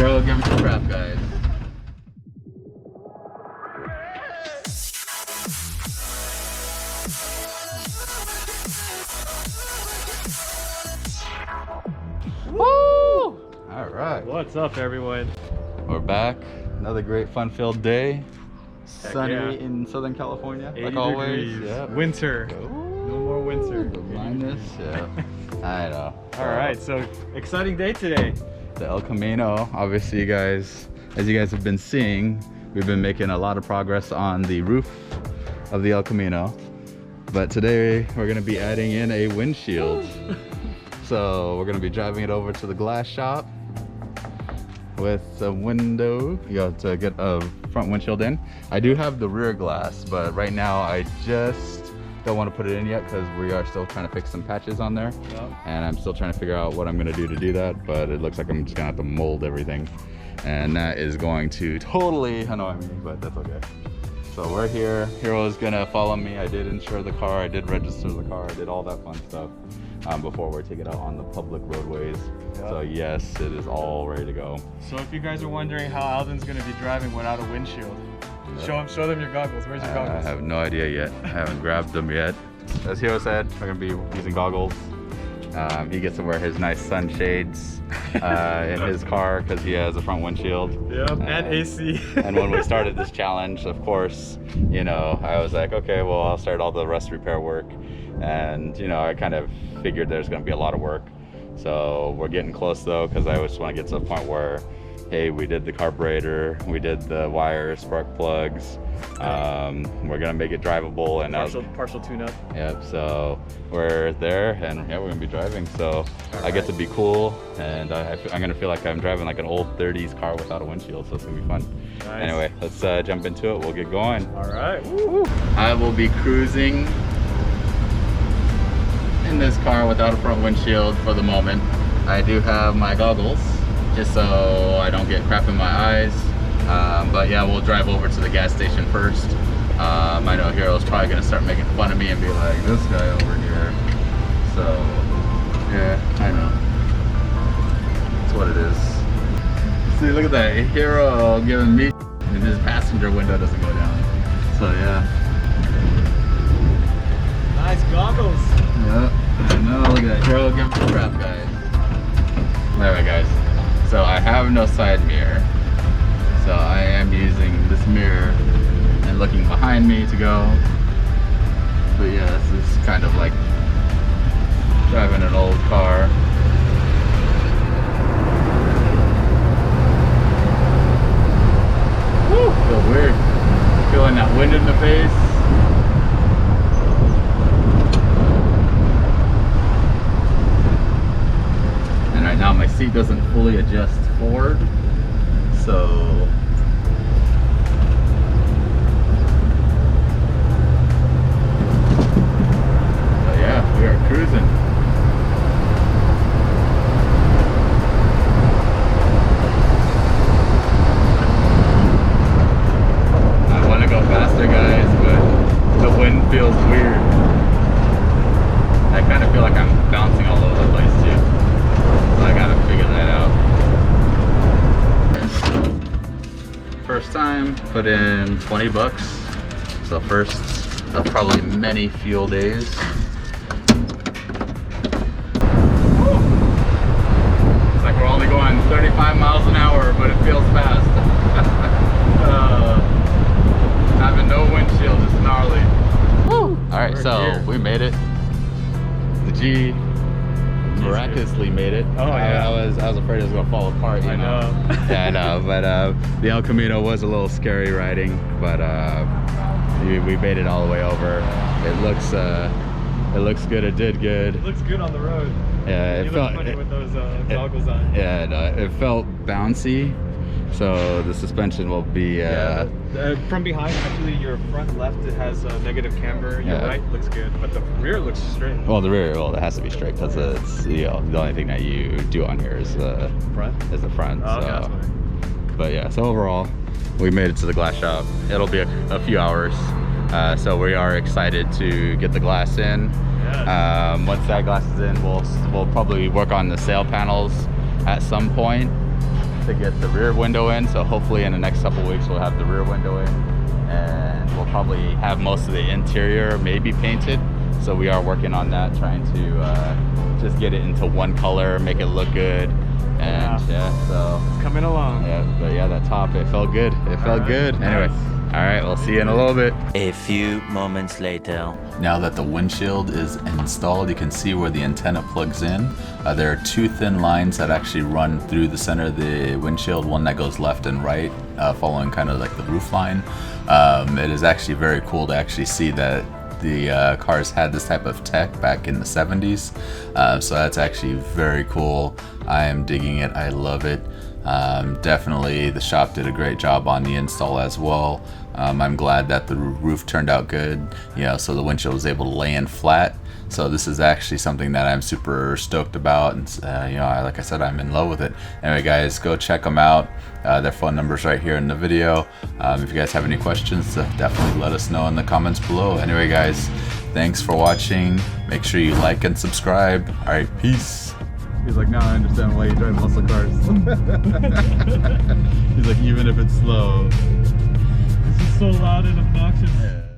Hiro, give me the wrap, guys. Woo! All right. What's up, everyone? We're back. Another great fun-filled day. Heck Sunny yeah. in Southern California, 80 like always. degrees. Yeah. Winter. No more winter. The blindness. Yeah. I know. All right, so exciting day today. The El Camino. Obviously, you guys, as you guys have been seeing, we've been making a lot of progress on the roof of the El Camino. But today we're going to be adding in a windshield. So we're going to be driving it over to the glass shop with a window. You have to get a front windshield in. I do have the rear glass, but right now I just don't want to put it in yet because we are still trying to fix some patches on there. Yep. And I'm still trying to figure out what I'm going to do that, but it looks like I'm just going to have to mold everything. And that is going to totally annoy me, but that's okay. So we're here. Hiro is going to follow me. I did insure the car. I did register the car. I did all that fun stuff before we take it out on the public roadways. Yep. So yes, it is all ready to go. So if you guys are wondering how Alvin's going to be driving without a windshield, show them your goggles. Where's your goggles? I have no idea yet. I haven't grabbed them yet. As Hiro said, we're going to be using goggles. He gets to wear his nice sunshades in his car because he has a front windshield. Yep, and AC. And when we started this challenge, of course, you know, I was like, okay, well, I'll start all the rust repair work. And, you know, I kind of figured there's going to be a lot of work. So we're getting close though, because I just want to get to the point where, hey, we did the carburetor, we did the wires, spark plugs. We're gonna make it drivable and partial tune-up. Yep. So we're there, and yeah, we're gonna be driving. So I get to be cool, and I'm gonna feel like I'm driving like an old 30s car without a windshield. So it's gonna be fun. Nice. Anyway, let's jump into it. We'll get going. All right. Woo-hoo. I will be cruising in this car without a front windshield for the moment. I do have my goggles just so I don't get crap in my eyes. But yeah, we'll drive over to the gas station first. I know Hiro's probably gonna start making fun of me and be like, this guy over here. So yeah, I know. That's what it is. See, look at that. Hiro giving me, and his passenger window doesn't go down. So yeah. Nice goggles. Yeah, I know. Look at that. Hiro giving me crap, guys. Alright guys, so I have no side mirror. So I am using this mirror and looking behind me to go. But yeah, this is kind of like driving an old car. Woo, feels weird. Feeling that wind in the face. And right now my seat doesn't fully adjust forward. So yeah, we are cruising. I want to go faster, guys, but the wind feels weird. I kind of feel like I'm bouncing all over the place too. So I gotta figure that out. First time, put in 20 bucks. So first of probably many fuel days. Woo. It's like we're only going 35 miles an hour, but it feels fast. Having no windshield is gnarly. Woo. All right, so we made it. The G miraculously made it. Oh yeah. I was afraid it was gonna fall apart. You know? Yeah, I know. But the El Camino was a little scary riding, but we made it all the way over. It looks good. It did good. It looks good on the road. Yeah, you look funny with those goggles on. Yeah, no, it felt bouncy. So the suspension will be from behind, actually your front left, it has a negative camber. Your right looks good, but the rear looks straight. Well, the rear, it has to be straight because it's, you know, the only thing that you do on here is the front. Oh, okay, that's fine. But yeah, so overall we made it to the glass shop. It'll be a few hours, so we are excited to get the glass in. Yes. Once that glass is in, we'll probably work on the sail panels at some point. to get the rear window in. So hopefully in the next couple weeks we'll have the rear window in, and we'll probably have most of the interior maybe painted. So we are working on that, trying to just get it into one color, make it look good. And yeah, so it's coming along. Yeah, but yeah, that top, it felt good. It felt good. Anyway, all right, we'll see you in a little bit. A few moments later. Now that the windshield is installed, you can see where the antenna plugs in. There are two thin lines that actually run through the center of the windshield, one that goes left and right, following kind of like the roof line. It is actually very cool to actually see that the cars had this type of tech back in the 70s. So that's actually very cool. I am digging it. I love it. Definitely the shop did a great job on the install as well. I'm glad that the roof turned out good, you know, so the windshield was able to land flat. So this is actually something that I'm super stoked about, and you know, like I said, I'm in love with it. Anyway guys, go check them out. Their phone number's right here in the video. If you guys have any questions, definitely let us know in the comments below. Anyway guys, thanks for watching. Make sure you like and subscribe. All right, peace. He's like, now I understand why you drive muscle cars. He's like, even if it's slow. This is so loud and obnoxious. Yeah.